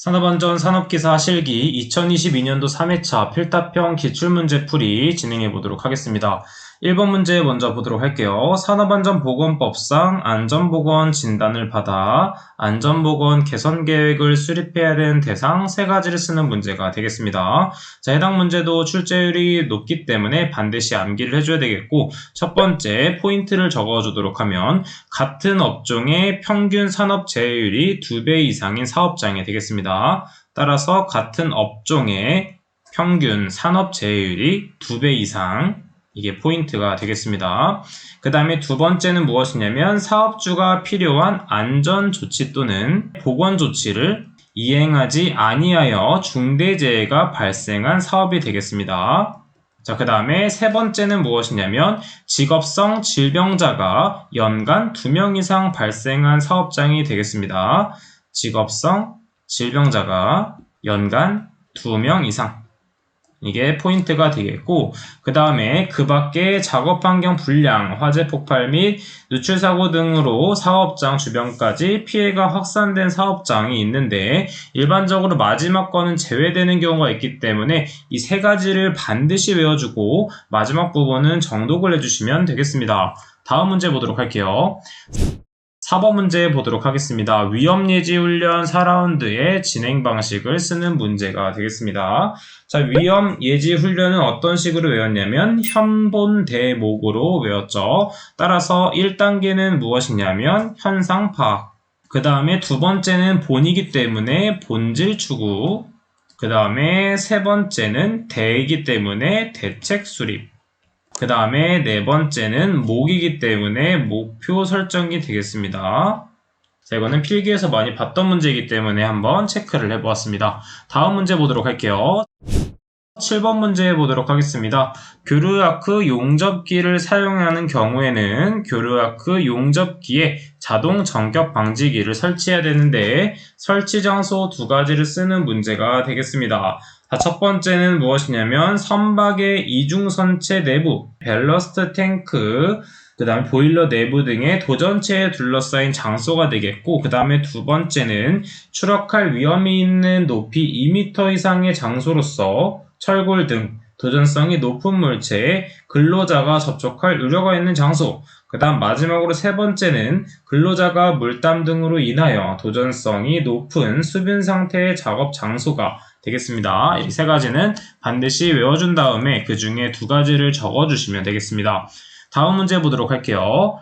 산업안전 산업기사 실기 2022년도 3회차 필답형 기출문제풀이 진행해 보도록 하겠습니다. 1번 문제 먼저 보도록 할게요. 산업안전보건법상 안전보건 진단을 받아 안전보건 개선 계획을 수립해야 되는 대상 3가지를 쓰는 문제가 되겠습니다. 자, 해당 문제도 출제율이 높기 때문에 반드시 암기를 해줘야 되겠고, 첫 번째 포인트를 적어주도록 하면 같은 업종의 평균 산업 재해율이 2배 이상인 사업장이 되겠습니다. 따라서 같은 업종의 평균 산업 재해율이 2배 이상, 이게 포인트가 되겠습니다. 그 다음에 두 번째는 무엇이냐면 사업주가 필요한 안전조치 또는 보건조치를 이행하지 아니하여 중대재해가 발생한 사업이 되겠습니다. 자, 그 다음에 세 번째는 무엇이냐면 직업성 질병자가 연간 2명 이상 발생한 사업장이 되겠습니다. 직업성 질병자가 연간 2명 이상, 이게 포인트가 되겠고, 그 다음에 그 밖에 작업환경 불량, 화재 폭발 및 누출사고 등으로 사업장 주변까지 피해가 확산된 사업장이 있는데 일반적으로 마지막 거는 제외되는 경우가 있기 때문에 이 3가지를 반드시 외워주고 마지막 부분은 정독을 해주시면 되겠습니다. 다음 문제 보도록 할게요. 4번 문제 보도록 하겠습니다. 위험예지훈련 4라운드의 진행 방식을 쓰는 문제가 되겠습니다. 자, 위험예지훈련은 어떤 식으로 외웠냐면 현본 대목으로 외웠죠. 따라서 1단계는 무엇이냐면 현상 파악, 그 다음에 두 번째는 본이기 때문에 본질 추구, 그 다음에 세 번째는 대이기 때문에 대책 수립, 그 다음에 네 번째는 목이기 때문에 목표 설정이 되겠습니다. 자, 이거는 필기에서 많이 봤던 문제이기 때문에 한번 체크를 해보았습니다. 다음 문제 보도록 할게요. 7번 문제 보도록 하겠습니다. 교류아크 용접기를 사용하는 경우에는 교류아크 용접기에 자동 전격 방지기를 설치해야 되는데 설치 장소 2가지를 쓰는 문제가 되겠습니다. 자, 첫 번째는 무엇이냐면 선박의 이중선체 내부, 밸러스트 탱크, 그 다음에 보일러 내부 등의 도전체에 둘러싸인 장소가 되겠고, 그 다음에 두 번째는 추락할 위험이 있는 높이 2m 이상의 장소로서 철골 등 도전성이 높은 물체에 근로자가 접촉할 우려가 있는 장소, 그 다음 마지막으로 세 번째는 근로자가 물땀 등으로 인하여 도전성이 높은 수변 상태의 작업 장소가 되겠습니다. 이 3가지는 반드시 외워준 다음에 그 중에 2가지를 적어주시면 되겠습니다. 다음 문제 보도록 할게요.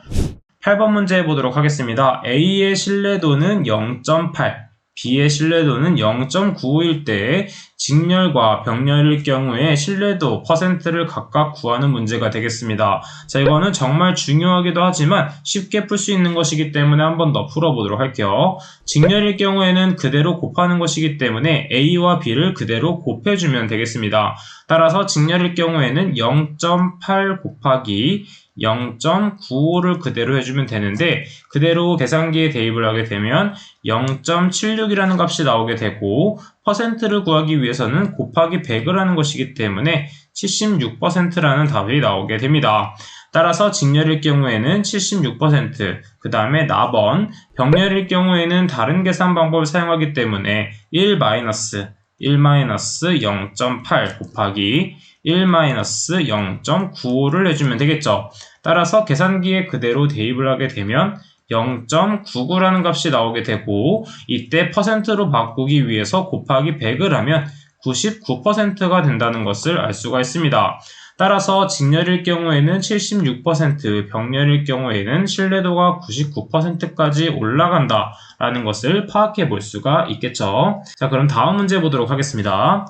8번 문제 보도록 하겠습니다. A의 신뢰도는 0.8, B의 신뢰도는 0.95일 때 직렬과 병렬일 경우에 신뢰도 %를 각각 구하는 문제가 되겠습니다. 자, 이거는 정말 중요하기도 하지만 쉽게 풀 수 있는 것이기 때문에 한 번 더 풀어보도록 할게요. 직렬일 경우에는 그대로 곱하는 것이기 때문에 A와 B를 그대로 곱해주면 되겠습니다. 따라서 직렬일 경우에는 0.8 곱하기 0.95를 그대로 해주면 되는데 그대로 계산기에 대입을 하게 되면 0.76이라는 값이 나오게 되고 %를 구하기 위해서는 곱하기 100을 하는 것이기 때문에 76%라는 답이 나오게 됩니다. 따라서 직렬일 경우에는 76%, 그 다음에 나번, 병렬일 경우에는 다른 계산 방법을 사용하기 때문에 1-0.8 곱하기 1-0.95를 해주면 되겠죠. 따라서 계산기에 그대로 대입을 하게 되면 0.99라는 값이 나오게 되고 이때 %로 바꾸기 위해서 곱하기 100을 하면 99%가 된다는 것을 알 수가 있습니다. 따라서 직렬일 경우에는 76%, 병렬일 경우에는 신뢰도가 99%까지 올라간다 라는 것을 파악해 볼 수가 있겠죠. 자, 그럼 다음 문제 보도록 하겠습니다.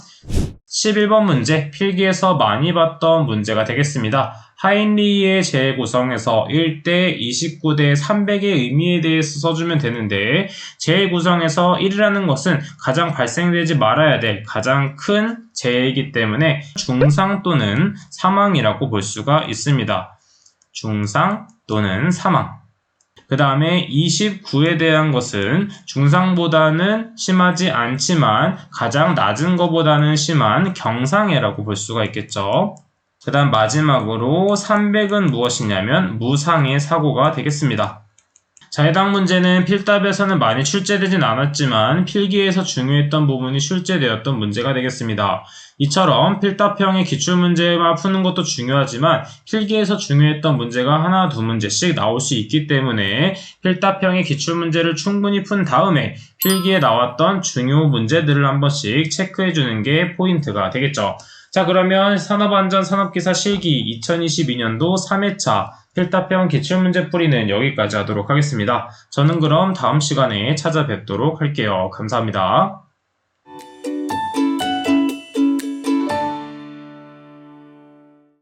11번 문제, 필기에서 많이 봤던 문제가 되겠습니다. 하인리히의 재구성에서 1대 29대 300의 의미에 대해서 써주면 되는데 재구성에서 1이라는 것은 가장 발생되지 말아야 될 가장 큰 재해이기 때문에 중상 또는 사망이라고 볼 수가 있습니다. 중상 또는 사망. 그 다음에 29에 대한 것은 중상보다는 심하지 않지만 가장 낮은 것보다는 심한 경상해라고 볼 수가 있겠죠. 그 다음 마지막으로 300은 무엇이냐면 무상해 사고가 되겠습니다. 자, 해당 문제는 필답에서는 많이 출제되진 않았지만 필기에서 중요했던 부분이 출제되었던 문제가 되겠습니다. 이처럼 필답형의 기출문제만 푸는 것도 중요하지만 필기에서 중요했던 문제가 하나, 두 문제씩 나올 수 있기 때문에 필답형의 기출문제를 충분히 푼 다음에 필기에 나왔던 중요 문제들을 한 번씩 체크해주는 게 포인트가 되겠죠. 자, 그러면 산업안전 산업기사 실기 2022년도 3회차 필답형 기출문제 풀이는 여기까지 하도록 하겠습니다. 저는 그럼 다음 시간에 찾아뵙도록 할게요. 감사합니다.